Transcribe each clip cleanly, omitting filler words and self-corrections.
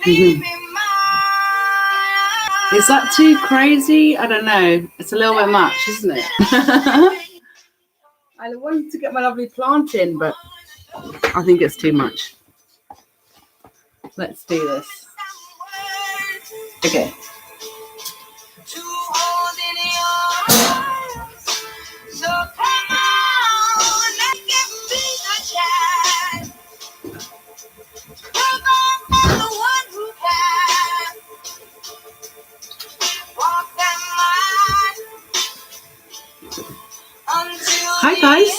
Is that too crazy? I don't know. It's a little bit much, isn't it? I wanted to get my lovely plant in, but I think it's too much. Let's do this. Okay. Hi guys.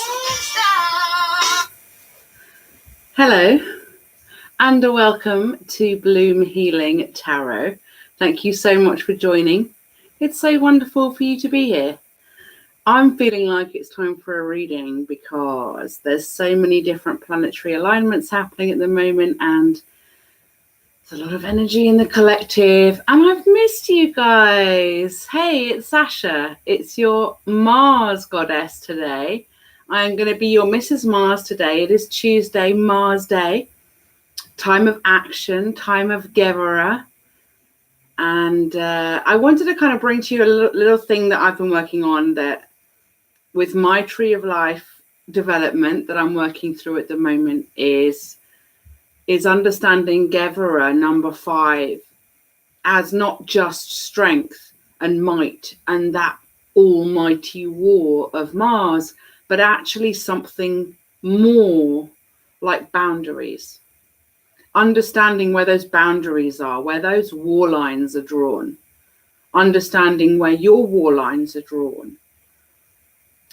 Hello and a welcome to Bloom Healing Tarot. Thank you so much for joining. It's so wonderful for you to be here. I'm feeling like it's time for a reading because there's so many different planetary alignments happening at the moment and there's a lot of energy in the collective, and I've missed you guys. Hey, it's Sasha. It's your Mars goddess today. I'm going to be your Mrs. Mars today. It is Tuesday, Mars Day. Time of action, time of Gevera. And I wanted to kind of bring to you a little thing that I've been working on that with my Tree of Life development that I'm working through at the moment is understanding Gevera number 5 as not just strength and might and that almighty war of Mars, but actually something more like boundaries. Understanding where those boundaries are, where those war lines are drawn. Understanding where your war lines are drawn.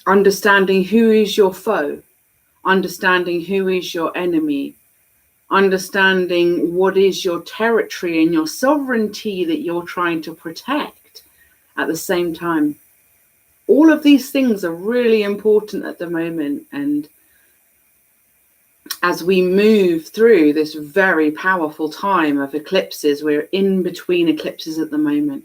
Understanding who is your foe. Understanding who is your enemy. Understanding what is your territory and your sovereignty that you're trying to protect at the same time. All of these things are really important at the moment. And as we move through this very powerful time of eclipses, we're in between eclipses at the moment.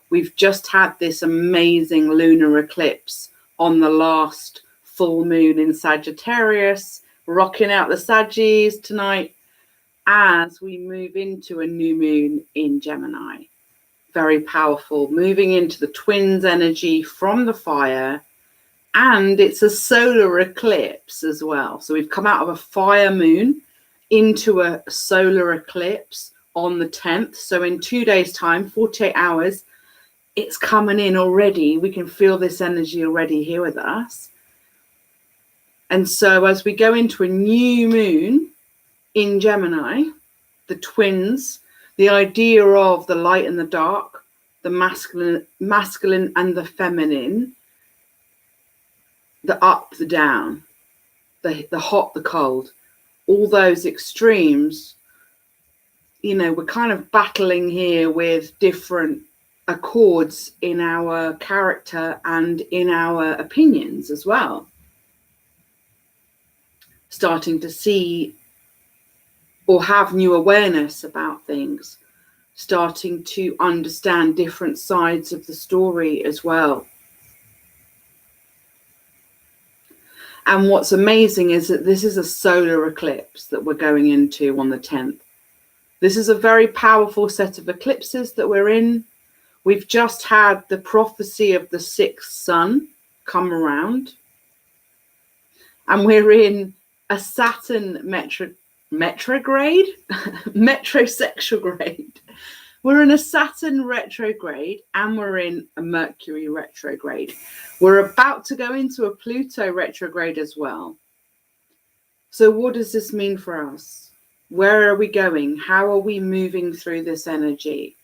We've just had this amazing lunar eclipse on the last full moon in Sagittarius, rocking out the Saggies tonight as we move into a new moon in Gemini. Very powerful, moving into the twins energy from the fire, and it's a solar eclipse as well. So we've come out of a fire moon into a solar eclipse on the 10th. So in 2 days' time, 48 hours, it's coming in already. We can feel this energy already here with us. And so as we go into a new moon in Gemini, the twins, the idea of the light and the dark, the masculine and the feminine, the up, the down, the hot, the cold, all those extremes, you know, we're kind of battling here with different accords in our character and in our opinions as well. Starting to see or have new awareness about things, starting to understand different sides of the story as well. And what's amazing is that this is a solar eclipse that we're going into on the 10th. This is a very powerful set of eclipses that we're in. We've just had the prophecy of the 6th sun come around. And we're in a Saturn retrograde. We're in a Saturn retrograde and we're in a Mercury retrograde. We're about to go into a Pluto retrograde as well. So what does this mean for us? Where are we going? How are we moving through this energy?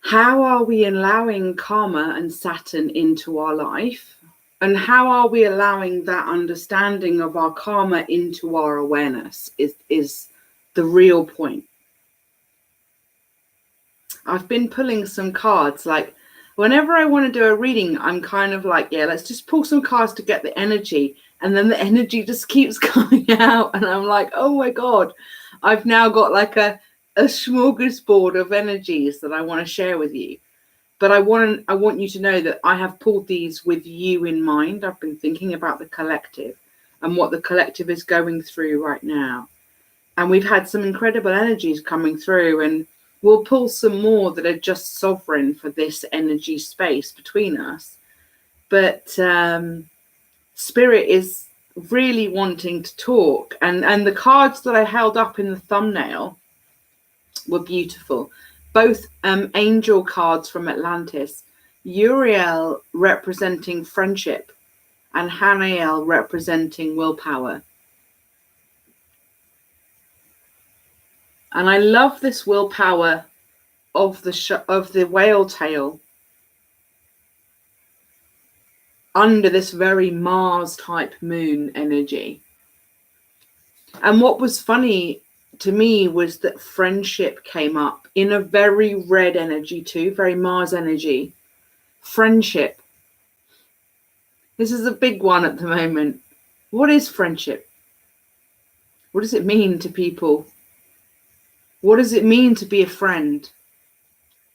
How are we allowing karma and Saturn into our life? And how are we allowing that understanding of our karma into our awareness is the real point. I've been pulling some cards. Like whenever I want to do a reading, I'm kind of like, yeah, let's just pull some cards to get the energy. And then the energy just keeps coming out. And I'm like, oh my God, I've now got like a smorgasbord of energies that I want to share with you. But I want you to know that I have pulled these with you in mind. I've been thinking about the collective and what the collective is going through right now. And we've had some incredible energies coming through, and we'll pull some more that are just sovereign for this energy space between us. But Spirit is really wanting to talk. And the cards that I held up in the thumbnail were beautiful. Both angel cards from Atlantis. Uriel representing friendship and Hanael representing willpower. And I love this willpower of the whale tail under this very Mars type moon energy. And what was funny to me was that friendship came up in a very red energy too, very Mars energy. Friendship. This is a big one at the moment. What is friendship? What does it mean to people? What does it mean to be a friend?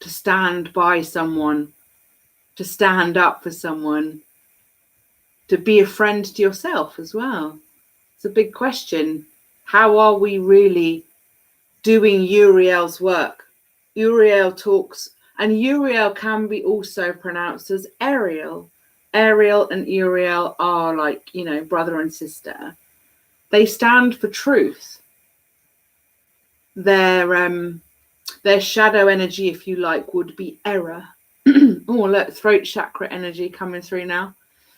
To stand by someone, to stand up for someone, to be a friend to yourself as well. It's a big question. How are we really doing Uriel's work? Uriel talks, and Uriel can be also pronounced as Ariel. Ariel and Uriel are like, brother and sister. They stand for truth. Their shadow energy, if you like, would be error. Oh, look, throat chakra energy coming through now.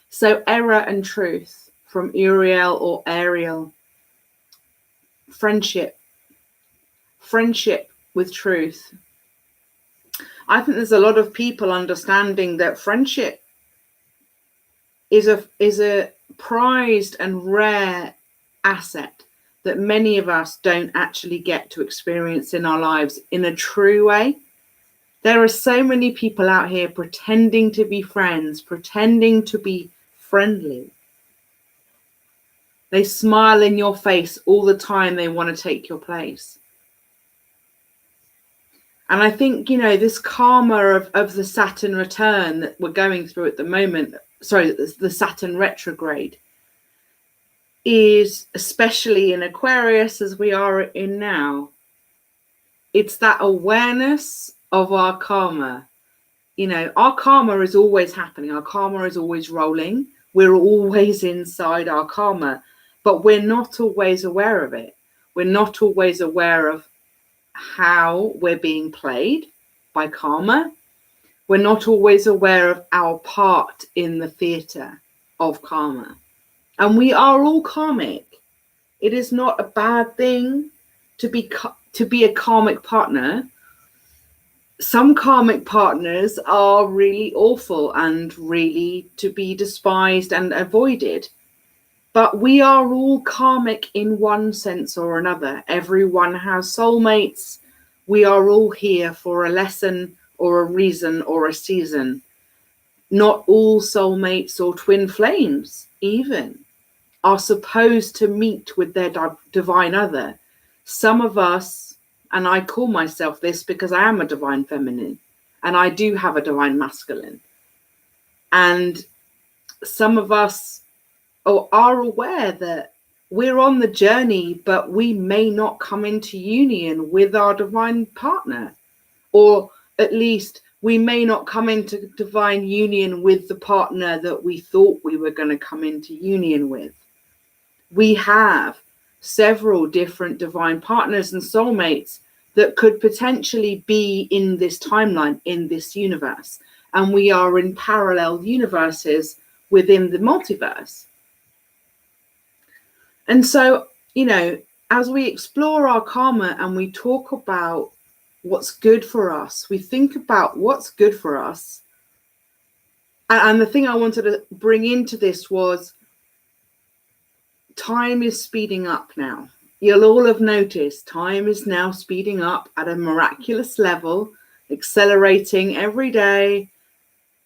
So error and truth from Uriel or Ariel. Friendship with truth. I think there's a lot of people understanding that friendship is a prized and rare asset that many of us don't actually get to experience in our lives in a true way. There are so many people out here pretending to be friends, pretending to be friendly. They smile in your face all the time. They want to take your place. And I think, this karma of the Saturn return that we're going through at the moment, the Saturn retrograde, is especially in Aquarius as we are in now. It's that awareness of our karma. Our karma is always happening. Our karma is always rolling. We're always inside our karma, but we're not always aware of it. We're not always aware of how we're being played by karma. We're not always aware of our part in the theatre of karma. And we are all karmic. It is not a bad thing to be a karmic partner. Some karmic partners are really awful and really to be despised and avoided. But we are all karmic in one sense or another. Everyone has soulmates. We are all here for a lesson or a reason or a season. Not all soulmates or twin flames even are supposed to meet with their divine other. Some of us, and I call myself this because I am a divine feminine and I do have a divine masculine. And some of us are aware that we're on the journey, but we may not come into union with our divine partner, or at least we may not come into divine union with the partner that we thought we were going to come into union with. We have several different divine partners and soulmates that could potentially be in this timeline, in this universe. And we are in parallel universes within the multiverse. And so, as we explore our karma and we talk about what's good for us, we think about what's good for us. And the thing I wanted to bring into this was time is speeding up now. You'll all have noticed time is now speeding up at a miraculous level, accelerating every day.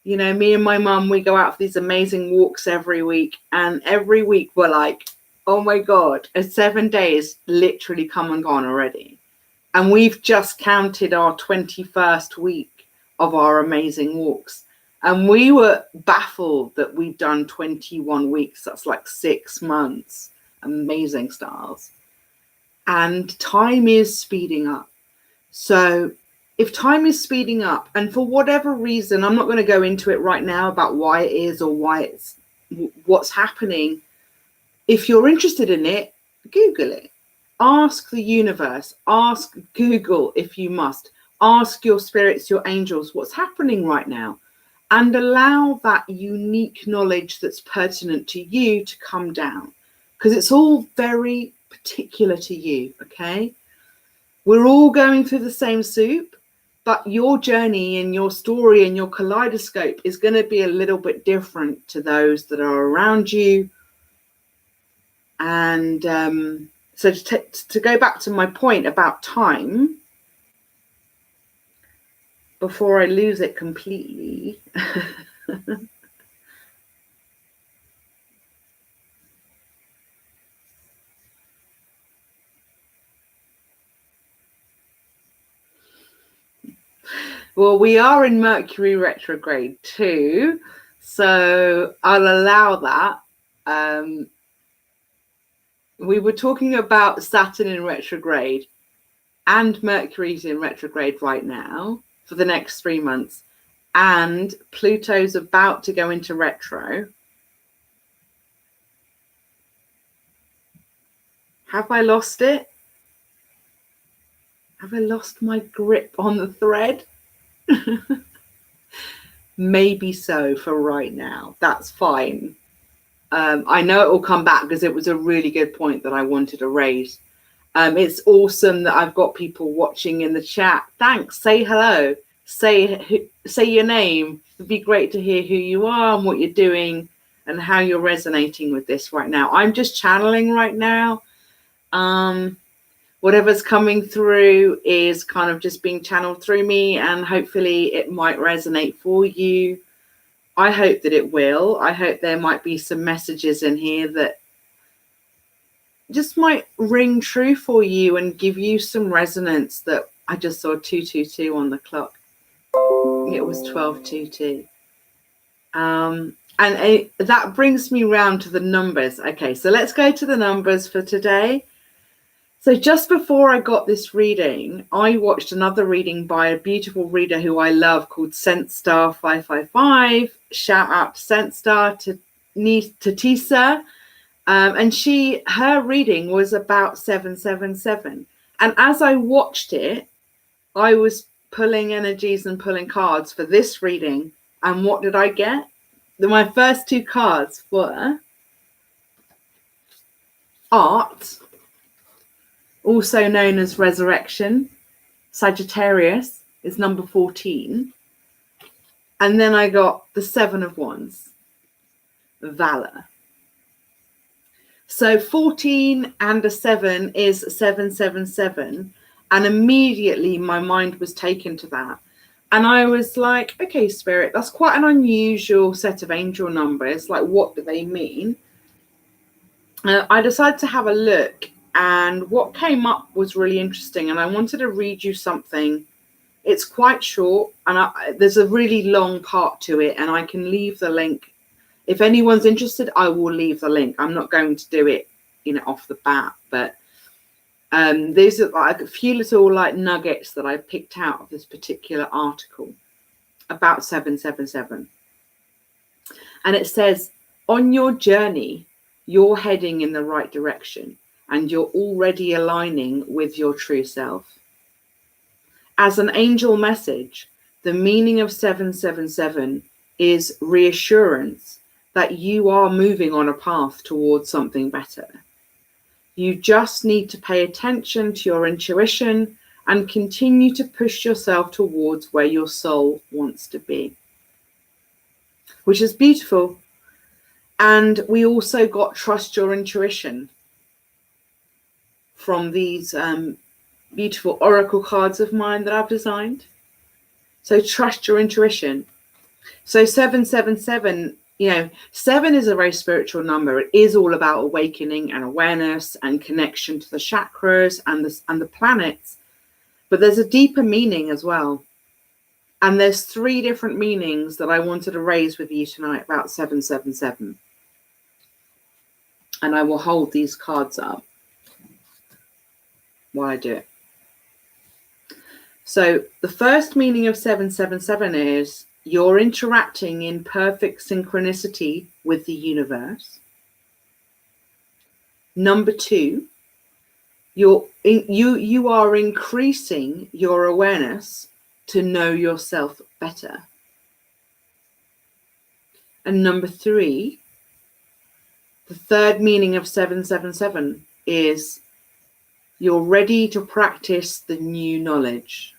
Me and my mum, we go out for these amazing walks every week. And every week we're like, oh my God, 7 days literally come and gone already. And we've just counted our 21st week of our amazing walks. And we were baffled that we'd done 21 weeks. That's like 6 months. Amazing stars. and time is speeding up. So if time is speeding up, and for whatever reason, I'm not going to go into it right now about why it is or why it's what's happening. If you're interested in it, Google it. Ask the universe, ask Google if you must, ask your spirits, your angels, what's happening right now, and allow that unique knowledge that's pertinent to you to come down, because it's all very particular to you, okay? We're all going through the same soup, but your journey and your story and your kaleidoscope is going to be a little bit different to those that are around you. And so to go back to my point about time, before I lose it completely. Well, we are in Mercury retrograde too, so I'll allow that. We were talking about Saturn in retrograde, and Mercury's in retrograde right now for the next 3 months, and Pluto's about to go into retro. Have I lost it? Have I lost my grip on the thread? Maybe so for right now. That's fine. I know it will come back because it was a really good point that I wanted to raise. It's awesome that I've got people watching in the chat. Thanks. Say hello. Say your name. It'd be great to hear who you are and what you're doing and how you're resonating with this right now. I'm just channeling right now. Whatever's coming through is kind of just being channeled through me, and hopefully it might resonate for you. I hope that it will. I hope there might be some messages in here that just might ring true for you and give you some resonance. That I just saw 222 on the clock. It was 1222. And that brings me round to the numbers. Okay, so let's go to the numbers for today. So just before I got this reading, I watched another reading by a beautiful reader who I love called Sentstar 555. Shout out to Sentstar, to Tisa. And her reading was about 777. And as I watched it, I was pulling energies and pulling cards for this reading. And what did I get? My first two cards were Art, also known as Resurrection. Sagittarius is number 14. And then I got the 7 of Wands, Valor. So 14 and a 7 is 777. And immediately my mind was taken to that. And I was like, okay, Spirit, that's quite an unusual set of angel numbers. Like, what do they mean? I decided to have a look. And what came up was really interesting. And I wanted to read you something. It's quite short. And there's a really long part to it. And I can leave the link. If anyone's interested, I will leave the link. I'm not going to do it, off the bat. But these are like a few little nuggets that I picked out of this particular article about 777. And it says, on your journey, you're heading in the right direction. And you're already aligning with your true self. As an angel message, the meaning of 777 is reassurance that you are moving on a path towards something better. You just need to pay attention to your intuition and continue to push yourself towards where your soul wants to be. Which is beautiful. And we also got trust your intuition from these beautiful oracle cards of mine that I've designed. So trust your intuition. So 777, 7 is a very spiritual number. It is all about awakening and awareness and connection to the chakras and the planets. But there's a deeper meaning as well. And there's 3 different meanings that I wanted to raise with you tonight about 777. And I will hold these cards up. while I do it. So the first meaning of 777 is you're interacting in perfect synchronicity with the universe. Number 2, you are increasing your awareness to know yourself better. And number 3, the third meaning of 777 is you're ready to practice the new knowledge.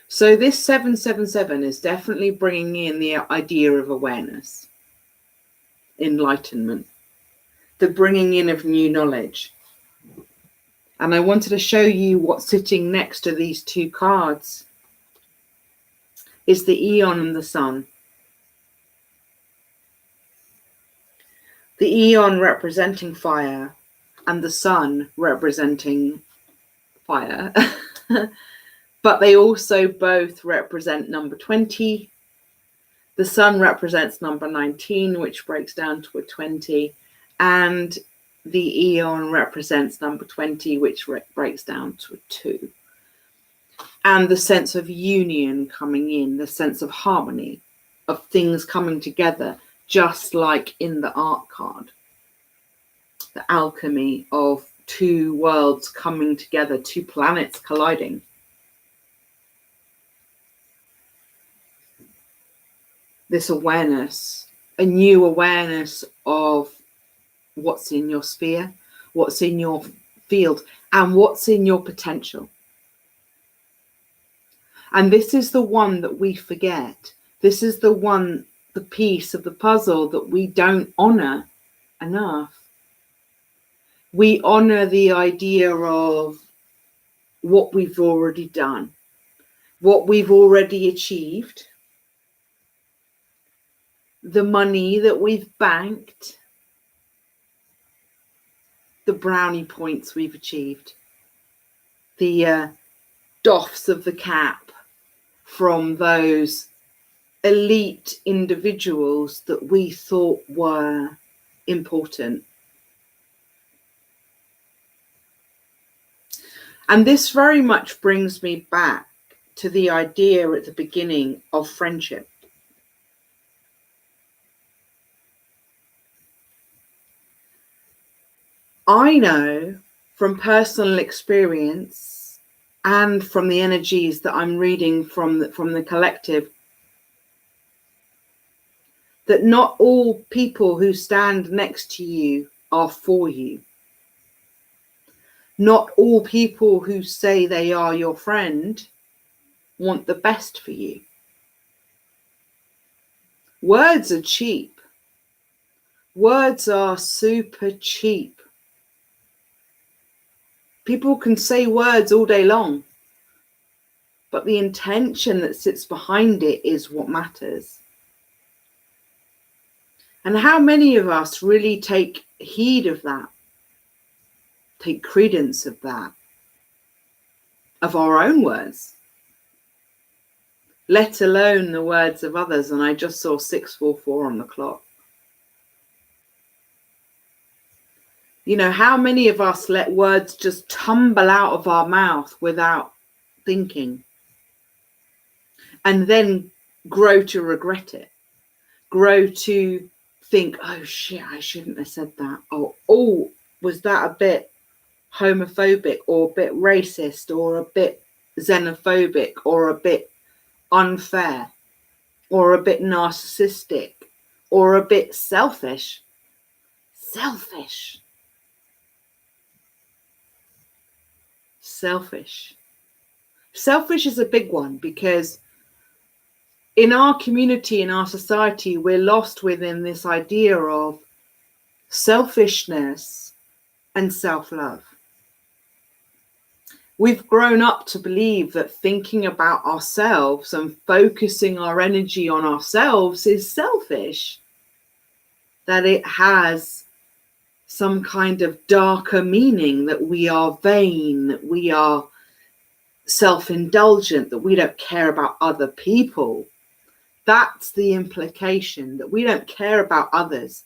So this 777 is definitely bringing in the idea of awareness, enlightenment, the bringing in of new knowledge. And I wanted to show you what's sitting next to these 2 cards is the Eon and the Sun. The Eon representing fire and the Sun representing fire. But they also both represent number 20. The Sun represents number 19, which breaks down to a 20. And the Eon represents number 20, which breaks down to a 2. And the sense of union coming in, the sense of harmony, of things coming together, just like in the art card. The alchemy of 2 worlds coming together, 2 planets colliding. This awareness, a new awareness of what's in your sphere, what's in your field, and what's in your potential. And this is the one that we forget. This is the piece of the puzzle that we don't honor enough. We honor the idea of what we've already done, what we've already achieved, the money that we've banked, the brownie points we've achieved, the doffs of the cap from those elite individuals that we thought were important. And this very much brings me back to the idea at the beginning of friendship. I know from personal experience and from the energies that I'm reading from the collective that not all people who stand next to you are for you. Not all people who say they are your friend want the best for you. Words are cheap. Words are super cheap. People can say words all day long, but the intention that sits behind it is what matters. And how many of us really take heed of that, take credence of that, of our own words, let alone the words of others? And I just saw 644 on the clock. You know, how many of us let words just tumble out of our mouth without thinking and then grow to regret it, grow to think, oh shit, I shouldn't have said that. Oh, was that a bit homophobic or a bit racist or a bit xenophobic or a bit unfair or a bit narcissistic or a bit selfish? Selfish. Selfish is a big one, because in our community, in our society, we're lost within this idea of selfishness and self-love. We've grown up to believe that thinking about ourselves and focusing our energy on ourselves is selfish, that it has some kind of darker meaning, that we are vain, that we are self-indulgent, that we don't care about other people. That's the implication, that we don't care about others.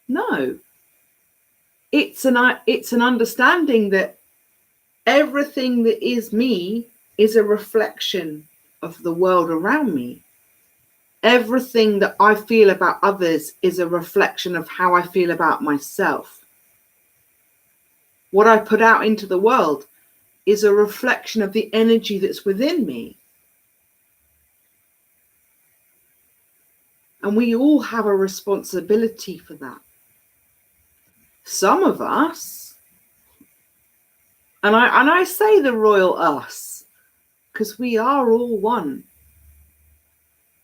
No, It's an understanding that everything that is me is a reflection of the world around me. Everything that I feel about others is a reflection of how I feel about myself. What I put out into the world is a reflection of the energy that's within me. And we all have a responsibility for that. Some of us, and I say the royal us, because we are all one.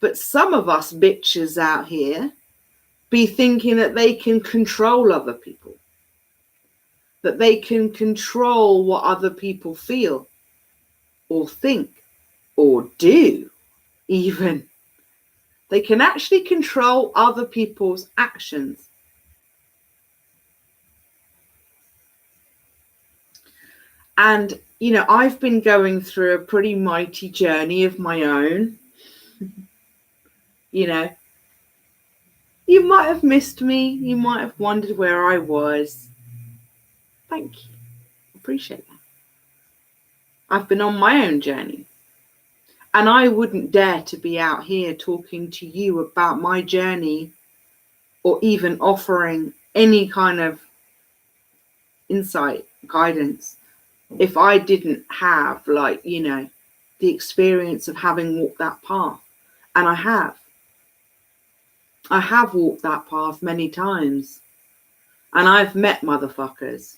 But some of us bitches out here be thinking that they can control other people, that they can control what other people feel or think or do even. They can actually control other people's actions. And, you know, I've been going through a pretty mighty journey of my own. You know, you might have missed me. You might have wondered where I was. Thank you. Appreciate that. I've been on my own journey. And I wouldn't dare to be out here talking to you about my journey or even offering any kind of insight, guidance, if I didn't have, like, you know, the experience of having walked that path. And I have walked that path many times. And I've met motherfuckers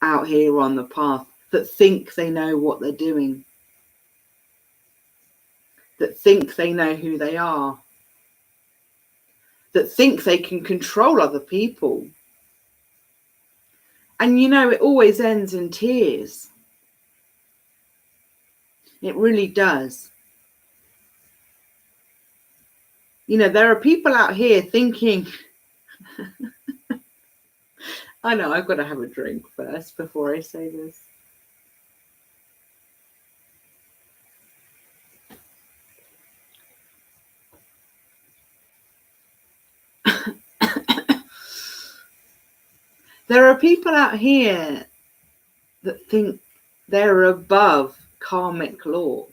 out here on the path that think they know what they're doing, that think they know who they are, that think they can control other people. And, you know, it always ends in tears. It really does. You know, there are people out here thinking, I know, I've got to have a drink first before I say this. There are people out here that think they're above karmic law.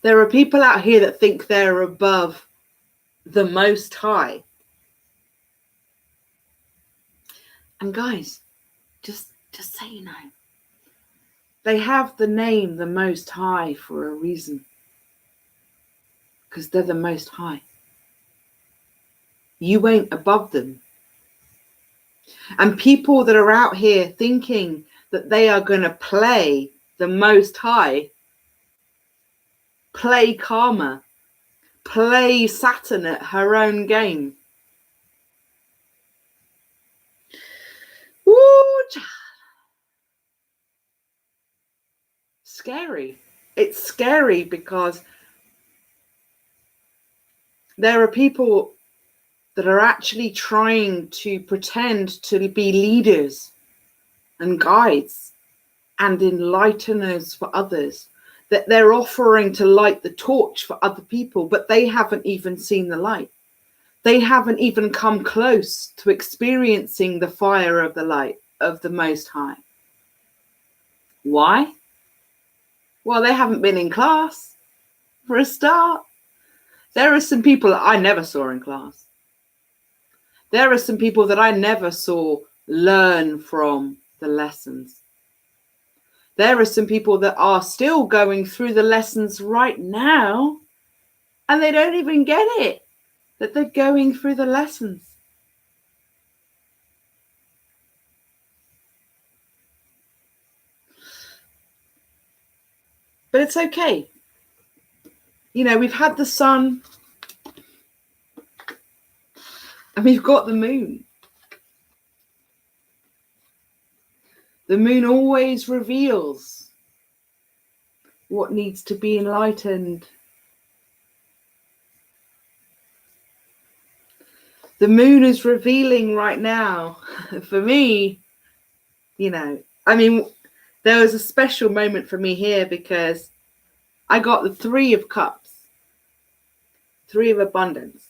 There are people out here that think they're above the Most High. And guys, just so you know, they have the name the Most High for a reason. Because they're the Most High. You ain't above them. And people that are out here thinking that they are going to play the Most High, play karma, play Saturn at her own game. Woo! Scary. It's scary because there are people that are actually trying to pretend to be leaders and guides and enlighteners for others, that they're offering to light the torch for other people, but they haven't even seen the light. They haven't even come close to experiencing the fire of the light of the Most High. Why? Well, they haven't been in class, for a start. There are some people that I never saw in class. There are some people that I never saw learn from the lessons. There are some people that are still going through the lessons right now, and they don't even get it, that they're going through the lessons. But it's okay. You know, we've had the sun and we've got the moon. The moon always reveals what needs to be enlightened. The moon is revealing right now. For me, you know, I mean, there was a special moment for me here because I got the 3 of Cups, 3 of Abundance,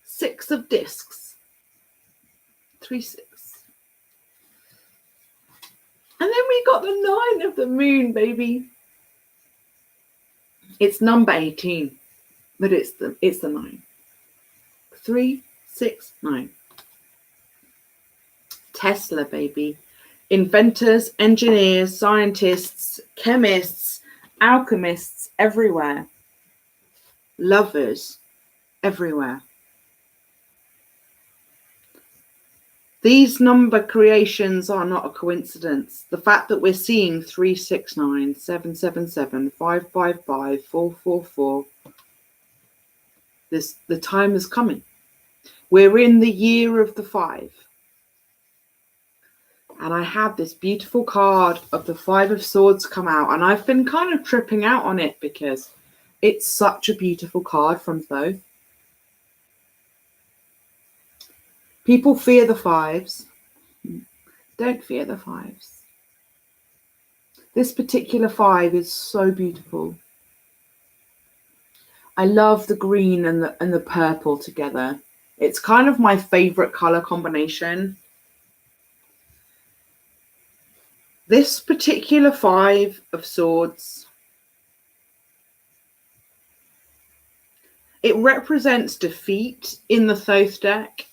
6 of Discs, 3, 6. And then we got the 9 of the moon, baby. It's number 18, but it's the 9. 3, 6, 9. Tesla, baby. Inventors, engineers, scientists, chemists, alchemists everywhere. Lovers everywhere. These number creations are not a coincidence. The fact that we're seeing 369, 777, 555, 444, the time is coming. We're in the year of the 5. And I had this beautiful card of the 5 of Swords come out, and I've been kind of tripping out on it because it's such a beautiful card from Thoth. People fear the 5s. Don't fear the 5s. This particular 5 is so beautiful. I love the green and the purple together. It's kind of my favorite color combination. This particular 5 of Swords, it represents defeat in the Thoth deck.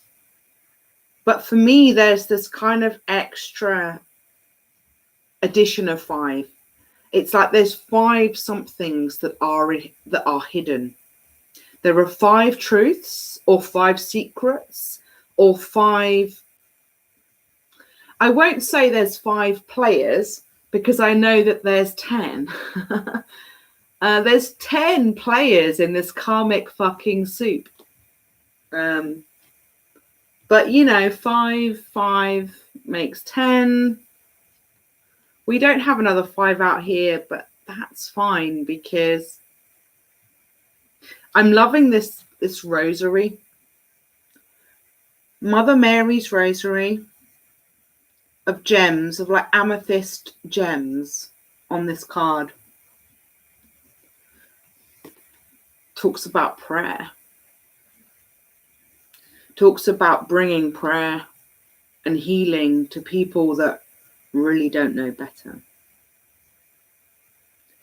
But for me, there's this kind of extra addition of 5. It's like there's 5 somethings that are hidden. There are 5 truths or 5 secrets or 5. I won't say there's 5 players because I know that there's 10. There's 10 players in this karmic fucking soup. But, you know, 5 makes 10. We don't have another 5 out here, but that's fine because I'm loving this rosary. Mother Mary's rosary of gems, of like amethyst gems on this card. Talks about prayer. Talks about bringing prayer and healing to people that really don't know better.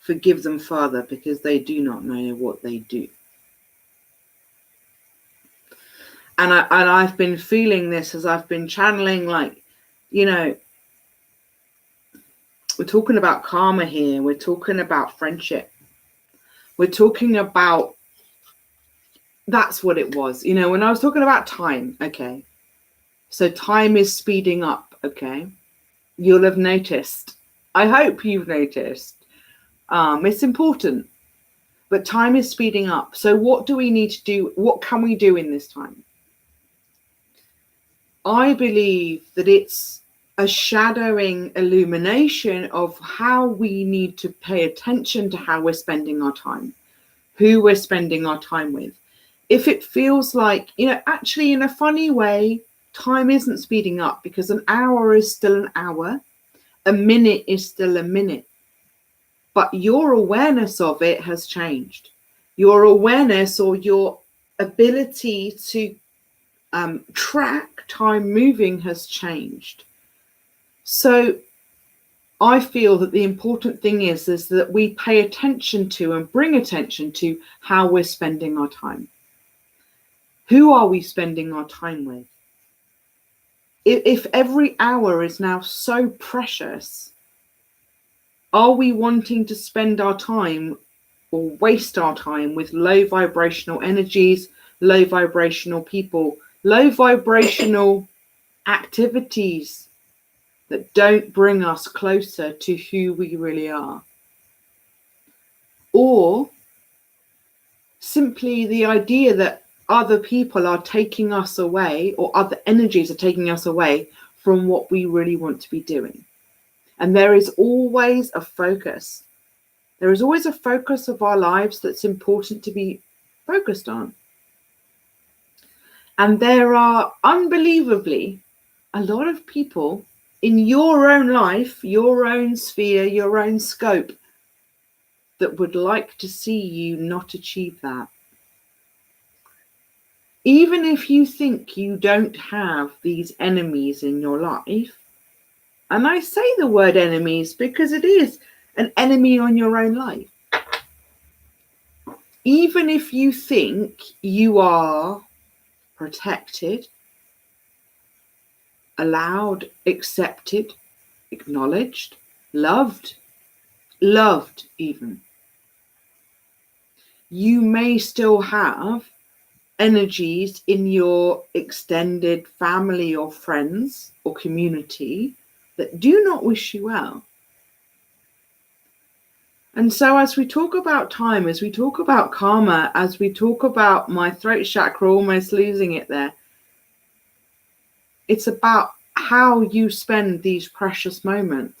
Forgive them, Father, because they do not know what they do. And I've been feeling this as I've been channeling, like, you know, we're talking about karma here. We're talking about friendship. We're talking about, that's what it was. You know, when I was talking about time, okay. So time is speeding up, okay. You'll have noticed. I hope you've noticed. It's important. But time is speeding up. So what do we need to do? What can we do in this time? I believe that it's a shadowing illumination of how we need to pay attention to how we're spending our time, who we're spending our time with. If it feels like, you know, actually in a funny way, time isn't speeding up because an hour is still an hour, a minute is still a minute, but your awareness of it has changed. Your awareness or your ability to track time moving has changed. So I feel that the important thing is that we pay attention to and bring attention to how we're spending our time. Who are we spending our time with? If every hour is now so precious, are we wanting to spend our time or waste our time with low vibrational energies, low vibrational people, low vibrational activities that don't bring us closer to who we really are? Or simply the idea that other people are taking us away, or other energies are taking us away from what we really want to be doing. And there is always a focus. There is always a focus of our lives that's important to be focused on. And there are unbelievably a lot of people in your own life, your own sphere, your own scope, that would like to see you not achieve that. Even if you think you don't have these enemies in your life, and I say the word enemies because it is an enemy on your own life. Even if you think you are protected, allowed, accepted, acknowledged, loved even, you may still have energies in your extended family or friends or community that do not wish you well. And so as we talk about time, as we talk about karma, as we talk about my throat chakra almost losing it there, it's about how you spend these precious moments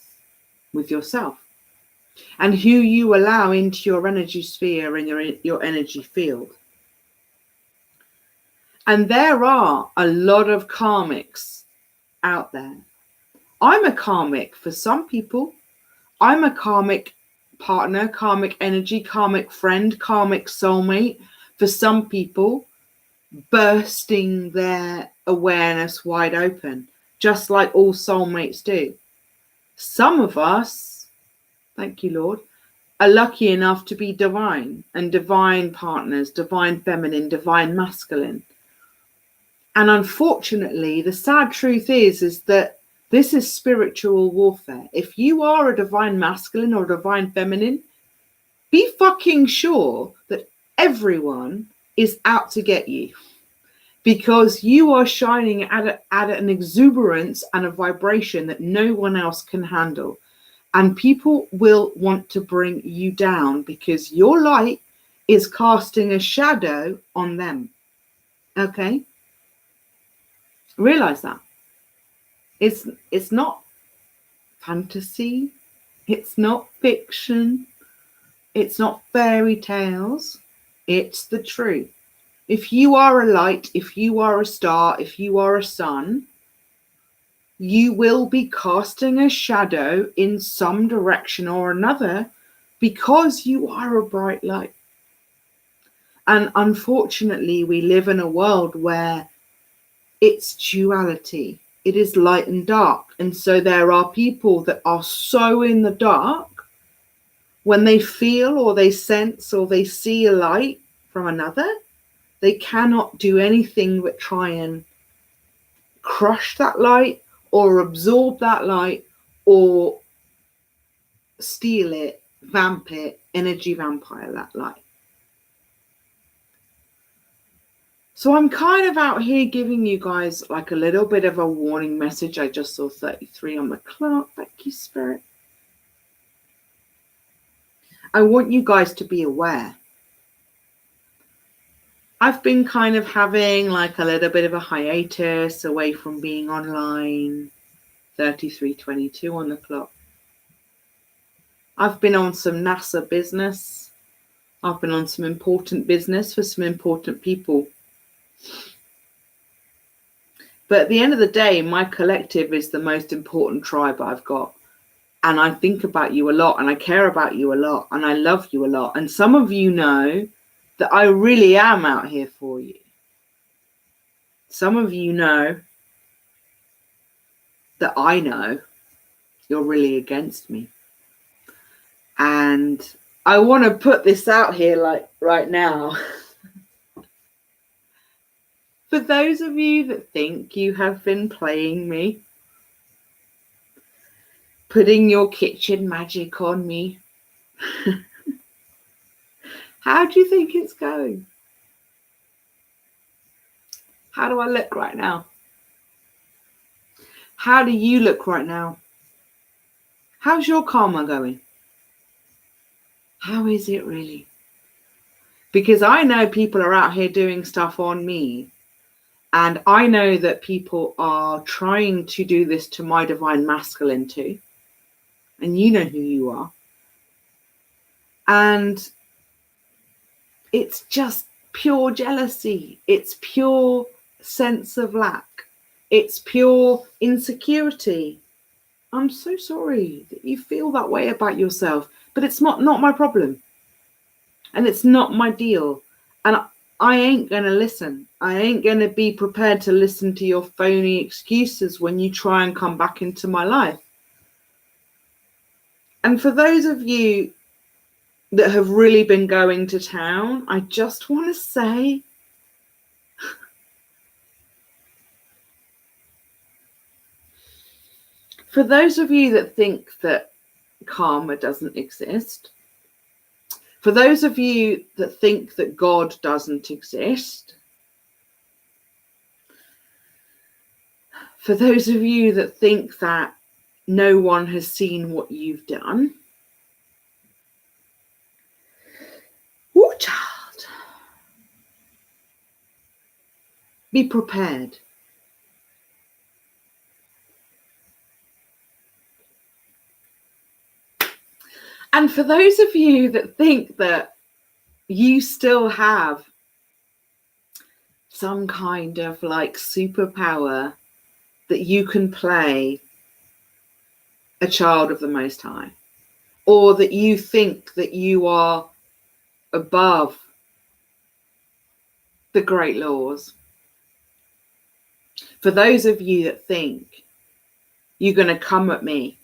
with yourself and who you allow into your energy sphere and your energy field. And there are a lot of karmics out there. I'm a karmic for some people. I'm a karmic partner, karmic energy, karmic friend, karmic soulmate for some people, bursting their awareness wide open, just like all soulmates do. Some of us, thank you, Lord, are lucky enough to be divine and divine partners, divine feminine, divine masculine. And unfortunately, the sad truth is that this is spiritual warfare. If you are a divine masculine or divine feminine, be fucking sure that everyone is out to get you, because you are shining at an exuberance and a vibration that no one else can handle. And people will want to bring you down because your light is casting a shadow on them. Okay? Realize that. It's not fantasy. It's not fiction. It's not fairy tales. It's the truth. If you are a light, if you are a star, if you are a sun, you will be casting a shadow in some direction or another because you are a bright light. And unfortunately, we live in a world where it's duality. It is light and dark. And so there are people that are so in the dark, when they feel or they sense or they see a light from another, they cannot do anything but try and crush that light or absorb that light or steal it, vamp it, energy vampire that light. So I'm kind of out here giving you guys like a little bit of a warning message. I just saw 33 on the clock. Thank you, Spirit. I want you guys to be aware. I've been kind of having like a little bit of a hiatus away from being online. 33:22 on the clock. I've been on some NASA business. I've been on some important business for some important people. But at the end of the day, my collective is the most important tribe I've got. And I think about you a lot, and I care about you a lot, and I love you a lot. And some of you know that I really am out here for you. Some of you know that I know you're really against me. And I want to put this out here like right now. For those of you that think you have been playing me, putting your kitchen magic on me, how do you think it's going? How do I look right now? How do you look right now? How's your karma going? How is it really? Because I know people are out here doing stuff on me. And I know that people are trying to do this to my divine masculine too. And you know who you are. And it's just pure jealousy. It's pure sense of lack. It's pure insecurity. I'm so sorry that you feel that way about yourself, but it's not my problem. And it's not my deal. And I ain't going to listen. I ain't going to be prepared to listen to your phony excuses when you try and come back into my life. And for those of you that have really been going to town, I just want to say, for those of you that think that karma doesn't exist, for those of you that think that God doesn't exist, for those of you that think that no one has seen what you've done, oh, child, be prepared. And for those of you that think that you still have some kind of like superpower that you can play a child of the Most High, or that you think that you are above the great laws, for those of you that think you're going to come at me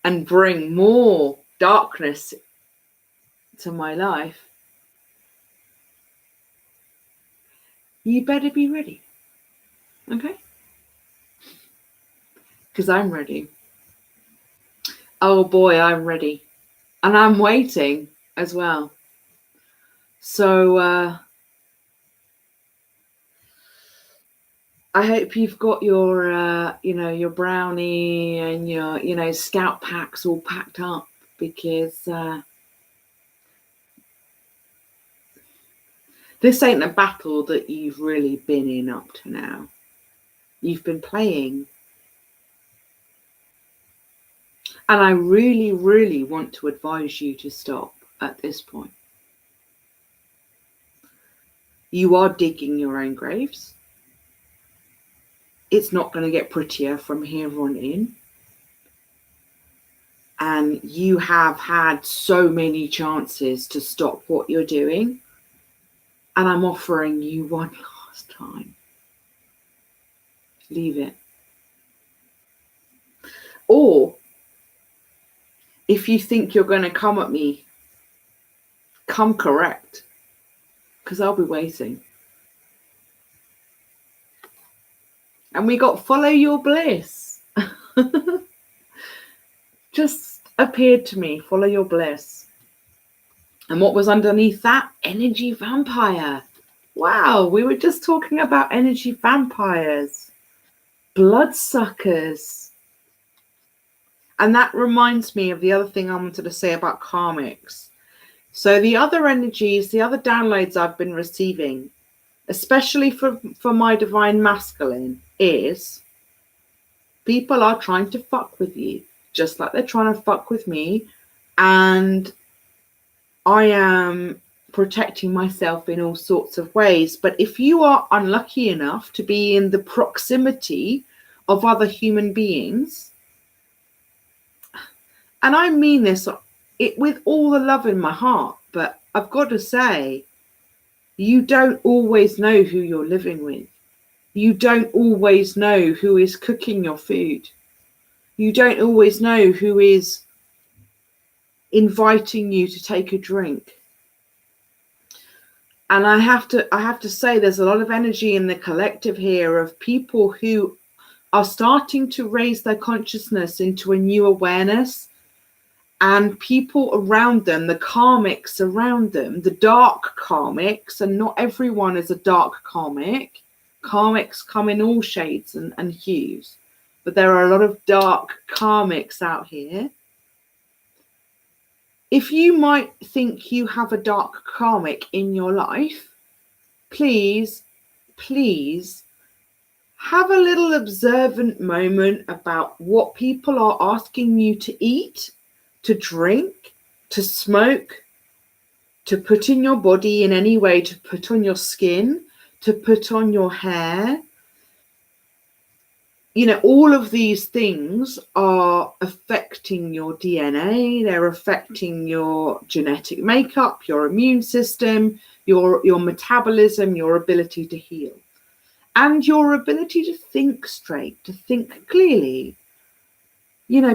and bring more darkness to my life, you better be ready. Okay? Because I'm ready. Oh boy, I'm ready. And I'm waiting as well. So I hope you've got your, your brownie and your, scout packs all packed up, because this ain't a battle that you've really been in up to now. You've been playing. And I really, really want to advise you to stop at this point. You are digging your own graves. It's not going to get prettier from here on in. And you have had so many chances to stop what you're doing. And I'm offering you one last time. Leave it. Or if you think you're going to come at me, come correct. Because I'll be waiting. And we got follow your bliss. Just appeared to me, follow your bliss. And what was underneath that? Energy vampire. Wow, we were just talking about energy vampires, bloodsuckers. And that reminds me of the other thing I wanted to say about karmics. So the other energies, the other downloads I've been receiving, especially for my divine masculine, is people are trying to fuck with you, just like they're trying to fuck with me. And I am protecting myself in all sorts of ways. But if you are unlucky enough to be in the proximity of other human beings, and I mean this with all the love in my heart, but I've got to say, you don't always know who you're living with. You don't always know who is cooking your food. You don't always know who is inviting you to take a drink. And I have to say, there's a lot of energy in the collective here of people who are starting to raise their consciousness into a new awareness, and people around them, the karmics around them, the dark karmics, and not everyone is a dark karmic. Karmics come in all shades and hues, but there are a lot of dark karmics out here. If you might think you have a dark karmic in your life, please have a little observant moment about what people are asking you to eat, to drink, to smoke, to put in your body in any way, to put on your skin, to put on your hair. all of these things are affecting your DNA. They're affecting your genetic makeup, your immune system, your metabolism, your ability to heal, and your ability to think straight, to think clearly.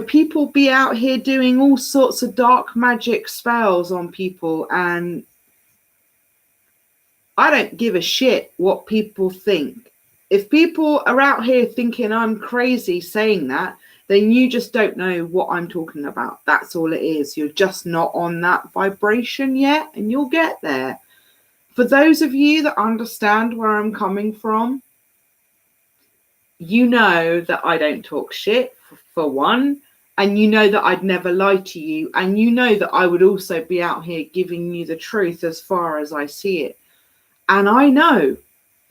People be out here doing all sorts of dark magic spells on people, and I don't give a shit what people think. If people are out here thinking I'm crazy saying that, then you just don't know what I'm talking about. That's all it is. You're just not on that vibration yet, and you'll get there. For those of you that understand where I'm coming from, you know that I don't talk shit, for one, and you know that I'd never lie to you, and you know that I would also be out here giving you the truth as far as I see it. And I know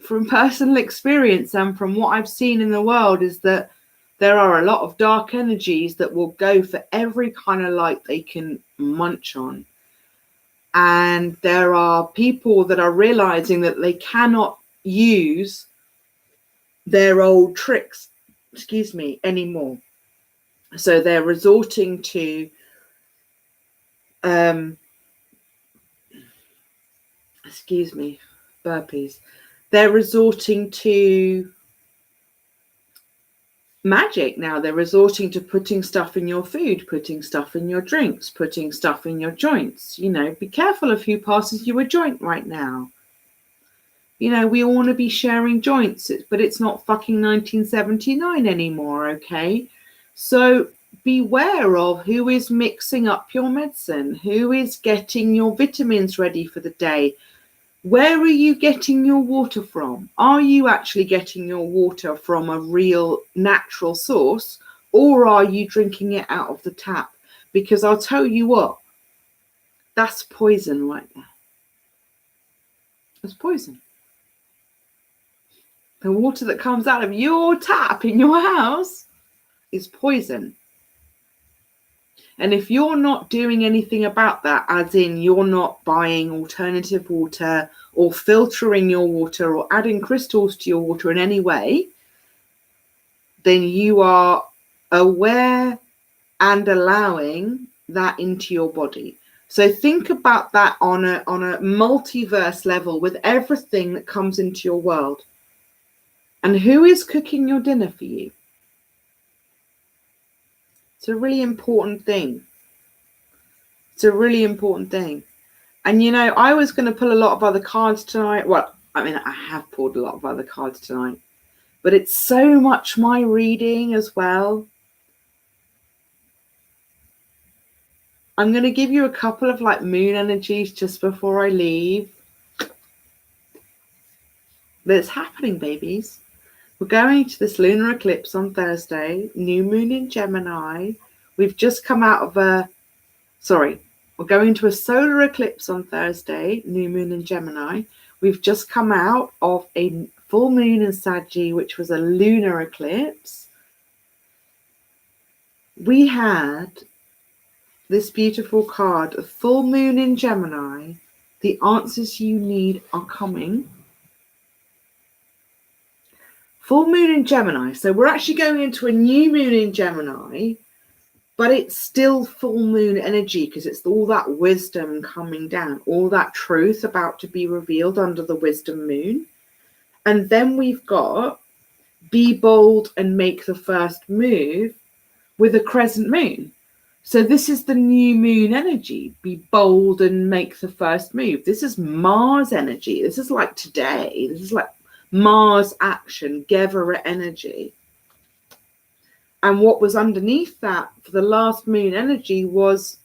from personal experience and from what I've seen in the world is that there are a lot of dark energies that will go for every kind of light they can munch on. And there are people that are realizing that they cannot use their old tricks, anymore. So they're resorting to burpees. They're resorting to magic now. They're resorting to putting stuff in your food, putting stuff in your drinks, putting stuff in your joints. Be careful of who passes you a joint right now. We all want to be sharing joints, but it's not fucking 1979 anymore, okay? So beware of who is mixing up your medicine, who is getting your vitamins ready for the day. Where are you getting your water from? Are you actually getting your water from a real natural source, or are you drinking it out of the tap? Because I'll tell you what, that's poison right there. It's poison. The water that comes out of your tap in your house is poison. And if you're not doing anything about that, as in you're not buying alternative water or filtering your water or adding crystals to your water in any way, then you are aware and allowing that into your body. So think about that on a multiverse level with everything that comes into your world. And who is cooking your dinner for you? It's a really important thing. And I was going to pull a lot of other cards tonight. Well, I have pulled a lot of other cards tonight, but it's so much my reading as well. I'm going to give you a couple of moon energies just before I leave. But it's happening, babies. We're going to this lunar eclipse on Thursday, new moon in Gemini. We've just come out of we're going to a solar eclipse on Thursday, new moon in Gemini. We've just come out of a full moon in Sagittarius, which was a lunar eclipse. We had this beautiful card, a full moon in Gemini. The answers you need are coming. Full moon in Gemini. So we're actually going into a new moon in Gemini, but it's still full moon energy because it's all that wisdom coming down, all that truth about to be revealed under the wisdom moon. And then we've got be bold and make the first move with a crescent moon. So this is the new moon energy. Be bold and make the first move. This is Mars energy. This is like today. This is like Mars action, Gevara energy. And what was underneath that for the last moon energy was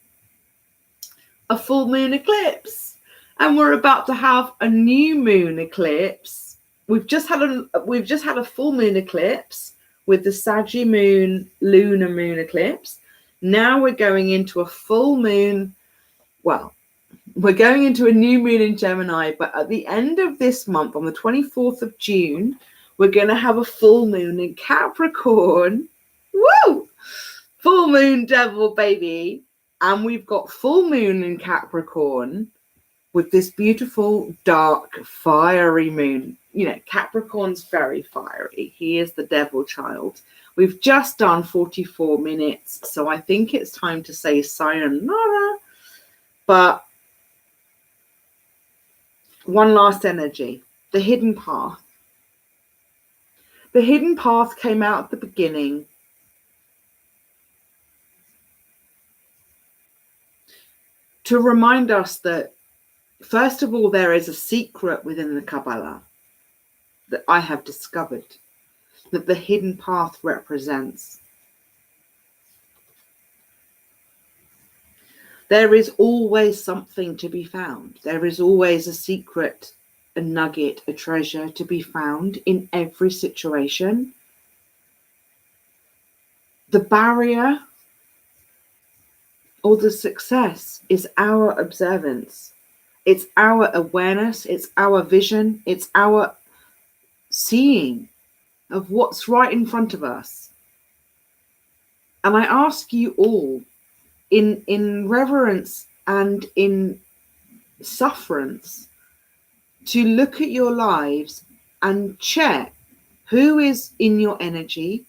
a full moon eclipse. And we're about to have a new moon eclipse. We've just had a full moon eclipse with the Sagittarius moon, lunar moon eclipse. Now we're going into a full moon. Well, we're going into a new moon in Gemini, but at the end of this month, on the 24th of June, we're going to have a full moon in Capricorn. Woo! Full moon devil, baby. And we've got full moon in Capricorn with this beautiful, dark, fiery moon. Capricorn's very fiery. He is the devil child. We've just done 44 minutes, so I think it's time to say sayonara. But one last energy, the hidden path. The hidden path came out at the beginning to remind us that, first of all, there is a secret within the Kabbalah that I have discovered, that the hidden path represents. There is always something to be found. There is always a secret, a nugget, a treasure to be found in every situation. The barrier or the success is our observance. It's our awareness. It's our vision. It's our seeing of what's right in front of us. And I ask you all, in reverence and in sufferance, to look at your lives and check who is in your energy,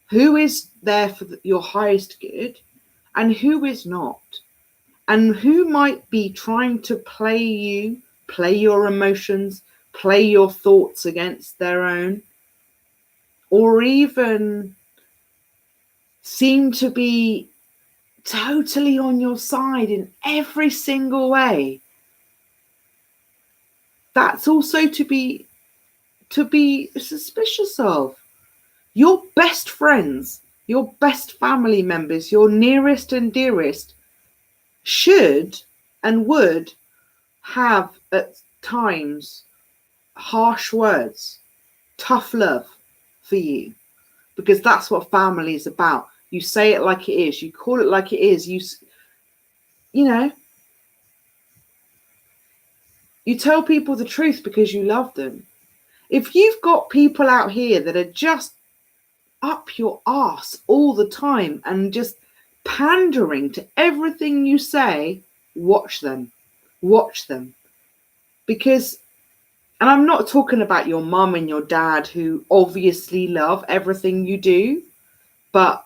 who is there for your highest good, and who is not, and who might be trying to play you, play your emotions, play your thoughts against their own, or even seem to be totally on your side in every single way. That's also to be suspicious of. Your best friends, your best family members, your nearest and dearest should and would have at times harsh words, tough love for you, because that's what family is about. You say it like it is, you call it like it is, you tell people the truth because you love them. If you've got people out here that are just up your arse all the time and just pandering to everything you say, watch them. Because, and I'm not talking about your mum and your dad who obviously love everything you do, but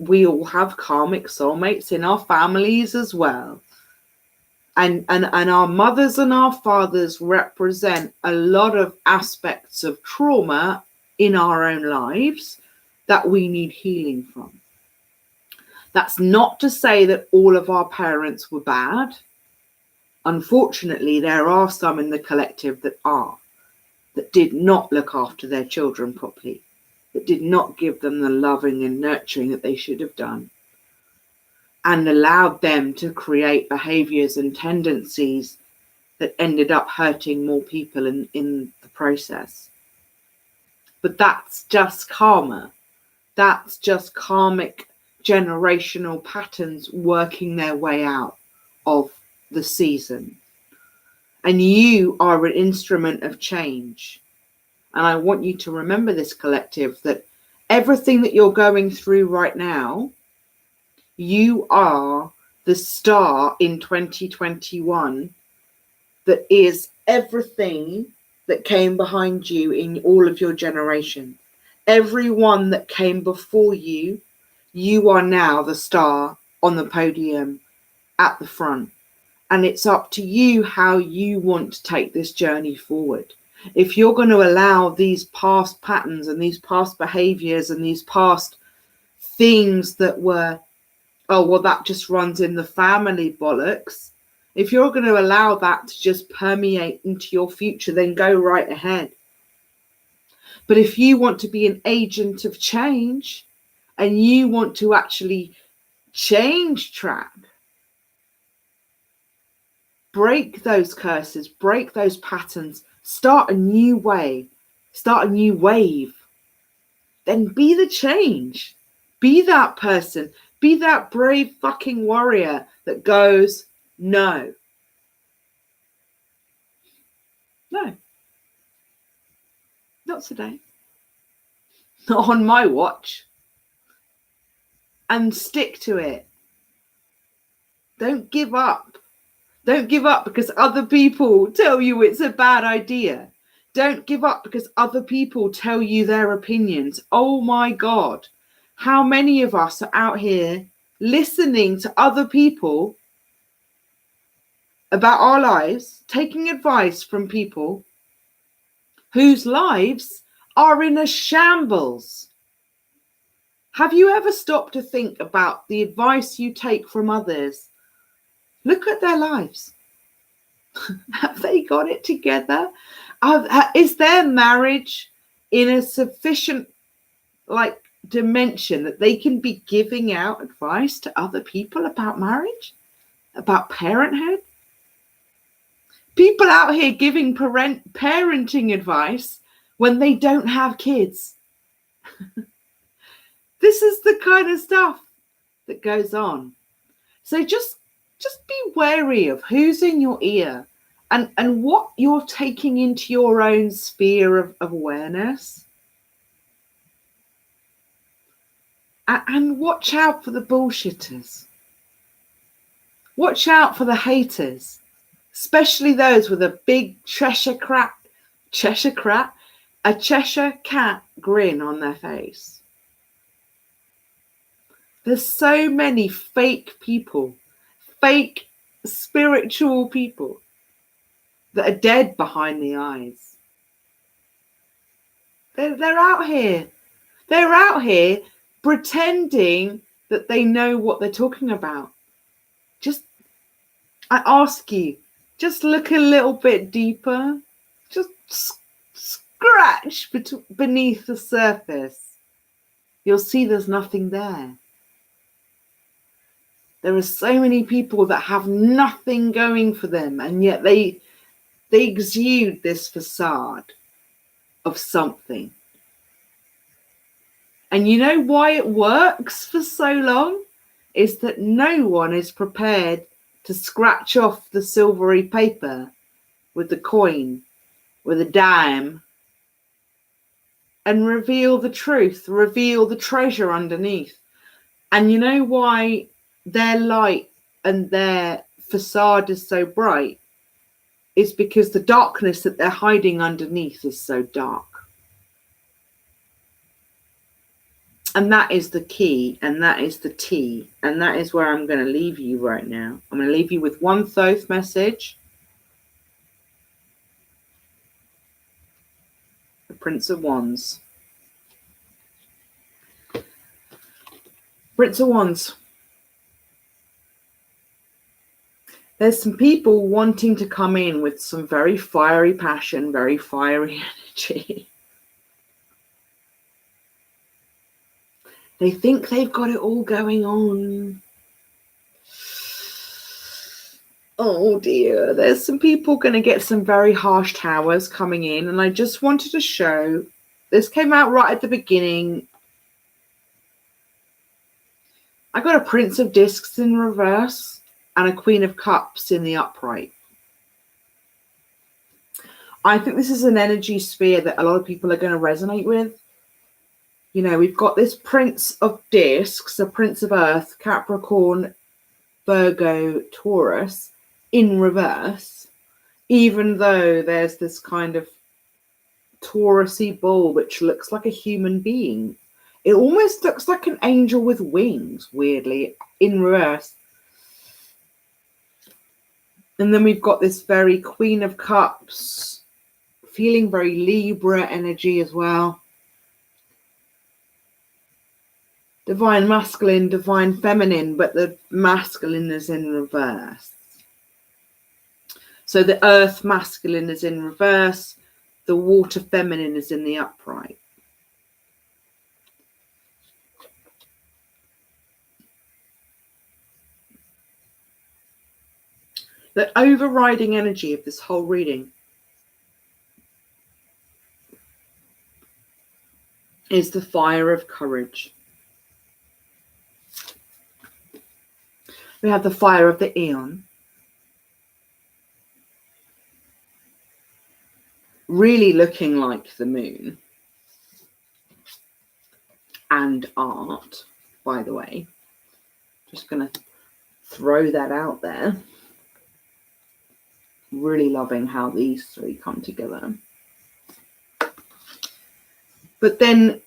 we all have karmic soulmates in our families as well. And our mothers and our fathers represent a lot of aspects of trauma in our own lives that we need healing from. That's not to say that all of our parents were bad. Unfortunately, there are some in the collective that did not look after their children properly, that did not give them the loving and nurturing that they should have done, and allowed them to create behaviors and tendencies that ended up hurting more people in the process. But that's just karma. That's just karmic generational patterns working their way out of the season. And you are an instrument of change. And I want you to remember this, collective, that everything that you're going through right now, you are the star in 2021 that is everything that came behind you in all of your generation. Everyone that came before you, you are now the star on the podium at the front. And it's up to you how you want to take this journey forward. If you're going to allow these past patterns and these past behaviors and these past things that were, oh, well, that just runs in the family bollocks. If you're going to allow that to just permeate into your future, then go right ahead. But if you want to be an agent of change and you want to actually change track, break those curses, break those patterns, start a new way, start a new wave, then be the change. Be that person. Be that brave fucking warrior that goes, no. No. Not today. Not on my watch. And stick to it. Don't give up. Don't give up because other people tell you it's a bad idea. Don't give up because other people tell you their opinions. Oh my God. How many of us are out here listening to other people about our lives, taking advice from people whose lives are in a shambles? Have you ever stopped to think about the advice you take from others? Look at their lives. Have they got it together? Is their marriage in a sufficient dimension that they can be giving out advice to other people about marriage, about parenthood? People out here giving parenting advice when they don't have kids. This is the kind of stuff that goes on. So just be wary of who's in your ear and what you're taking into your own sphere of awareness. And watch out for the bullshitters. Watch out for the haters, especially those with a big Cheshire Cat grin on their face. There's so many fake people, fake spiritual people that are dead behind the eyes. They're out here. They're out here pretending that they know what they're talking about. I ask you, just look a little bit deeper. Just scratch beneath the surface. You'll see there's nothing there. There are so many people that have nothing going for them, and yet they exude this facade of something. And you know why it works for so long? Is that no one is prepared to scratch off the silvery paper with the coin, with a dime, and reveal the truth, reveal the treasure underneath. And you know why their light and their facade is so bright? It's because the darkness that they're hiding underneath is so dark. And that is the key, and that is the tea, and that is where I'm going to leave you right now. I'm going to leave you with one Thoth message. The Prince of Wands. Prince of Wands. There's some people wanting to come in with some very fiery passion, very fiery energy. They think they've got it all going on. Oh dear, there's some people going to get some very harsh towers coming in. And I just wanted to show, this came out right at the beginning. I got a Prince of Discs in reverse and a Queen of Cups in the upright. I think this is an energy sphere that a lot of people are going to resonate with. You know, we've got this Prince of Discs, a Prince of Earth, Capricorn, Virgo, Taurus in reverse, even though there's this kind of Taurusy bull which looks like a human being. It almost looks like an angel with wings, weirdly, in reverse. And then we've got this very Queen of Cups, feeling very Libra energy as well. Divine masculine, divine feminine, but the masculine is in reverse. So the earth masculine is in reverse, the water feminine is in the upright. The overriding energy of this whole reading is the fire of courage. We have the fire of the Aeon. Really looking like the moon. And art, by the way. Just going to throw that out there. Really loving how these three come together. But then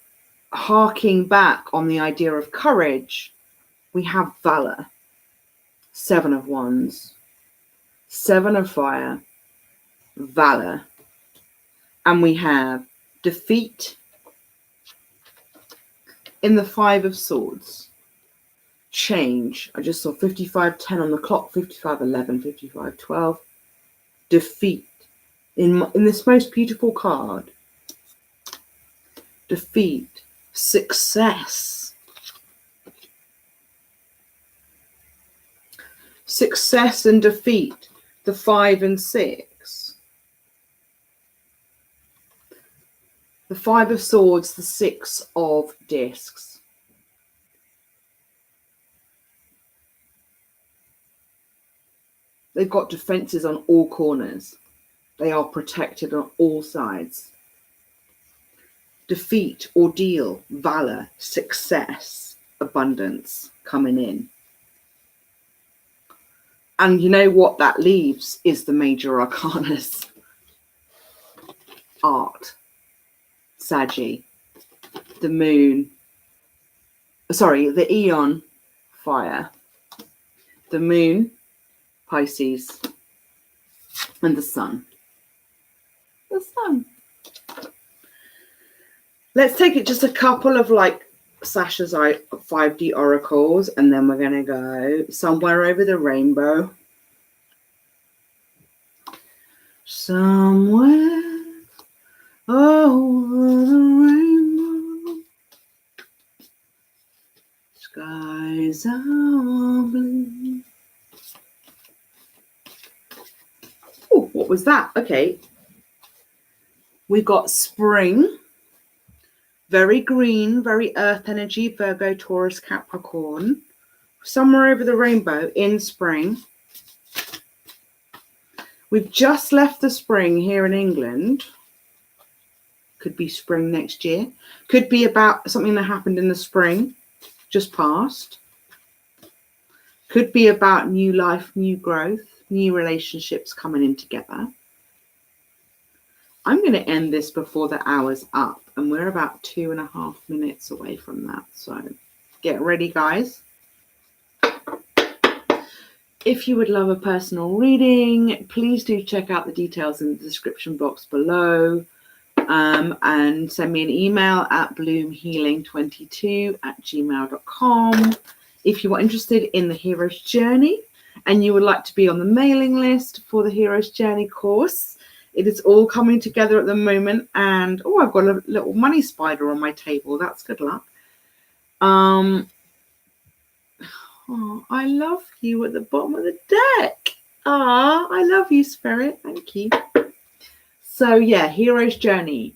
harking back on the idea of courage, we have valor, 7 of Wands, 7 of Fire, valor, and we have defeat in the 5 of Swords. Change. I just saw 55:10 on the clock, 55:11, 55:12. Defeat in this most beautiful card. Defeat, success. Success and defeat, the 5 and 6. The 5 of Swords, the 6 of Discs. They've got defenses on all corners. They are protected on all sides. Defeat, ordeal, valor, success, abundance coming in. And you know what that leaves is the major arcanas. Art, Saggy, the moon, sorry, the Eon, fire, the moon, Pisces, and the sun. The sun. Let's take it just a couple of like Sasha's 5D oracles, and then we're going to go somewhere over the rainbow. Somewhere over the rainbow, skies are blue. Oh, what was that? Okay. We got spring. Very green, very earth energy, Virgo, Taurus, Capricorn. Somewhere over the rainbow in spring. We've just left the spring here in England. Could be spring next year. Could be about something that happened in the spring, just past. Could be about new life, new growth, new relationships coming in together. I'm going to end this before the hour's up, and we're about 2.5 minutes away from that. So get ready, guys. If you would love a personal reading, please do check out the details in the description box below, and send me an email at bloomhealing22@gmail.com. If you are interested in the Hero's Journey and you would like to be on the mailing list for the Hero's Journey course, it is all coming together at the moment. And oh, I've got a little money spider on my table. That's good luck. Oh, I love you at the bottom of the deck. Ah, I love you, Spirit. Thank you. So yeah, Hero's Journey.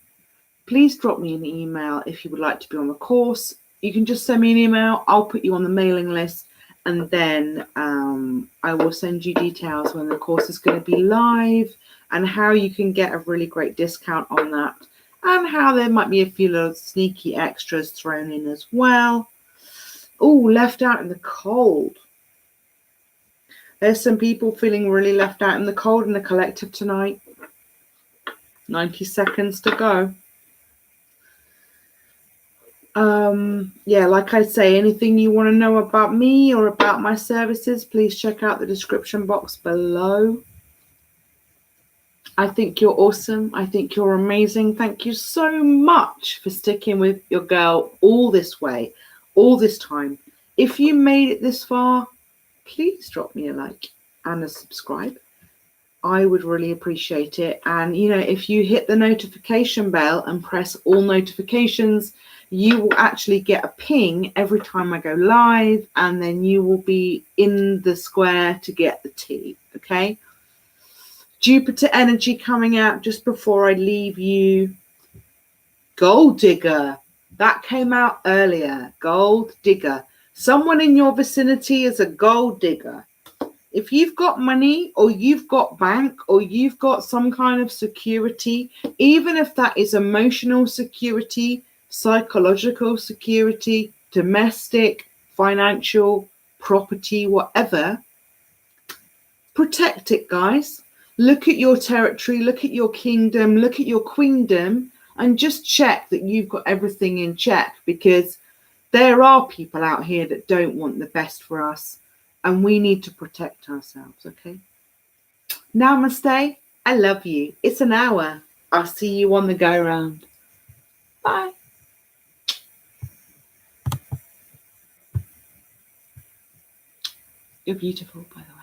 Please drop me an email if you would like to be on the course. You can just send me an email. I'll put you on the mailing list, and then I will send you details when the course is going to be live, and how you can get a really great discount on that, and how there might be a few little sneaky extras thrown in as well. Oh, left out in the cold. There's some people feeling really left out in the cold in the collective tonight. 90 seconds to go. Yeah, like I say, anything you want to know about me or about my services, please check out the description box below. I think you're awesome. I think you're amazing. Thank you so much for sticking with your girl all this way, all this time. If you made it this far, please drop me a like and a subscribe. I would really appreciate it. And, you know, if you hit the notification bell and press all notifications, you will actually get a ping every time I go live, and then you will be in the square to get the tea, okay? Jupiter energy coming out just before I leave you. Gold digger. That came out earlier. Gold digger. Someone in your vicinity is a gold digger. If you've got money, or you've got bank, or you've got some kind of security, even if that is emotional security, psychological security, domestic, financial, property, whatever, protect it, guys. Look at your territory, look at your kingdom, look at your queendom, and just check that you've got everything in check, because there are people out here that don't want the best for us, and we need to protect ourselves, okay? Namaste. I love you. It's an hour. I'll see you on the go round. Bye. You're beautiful, by the way.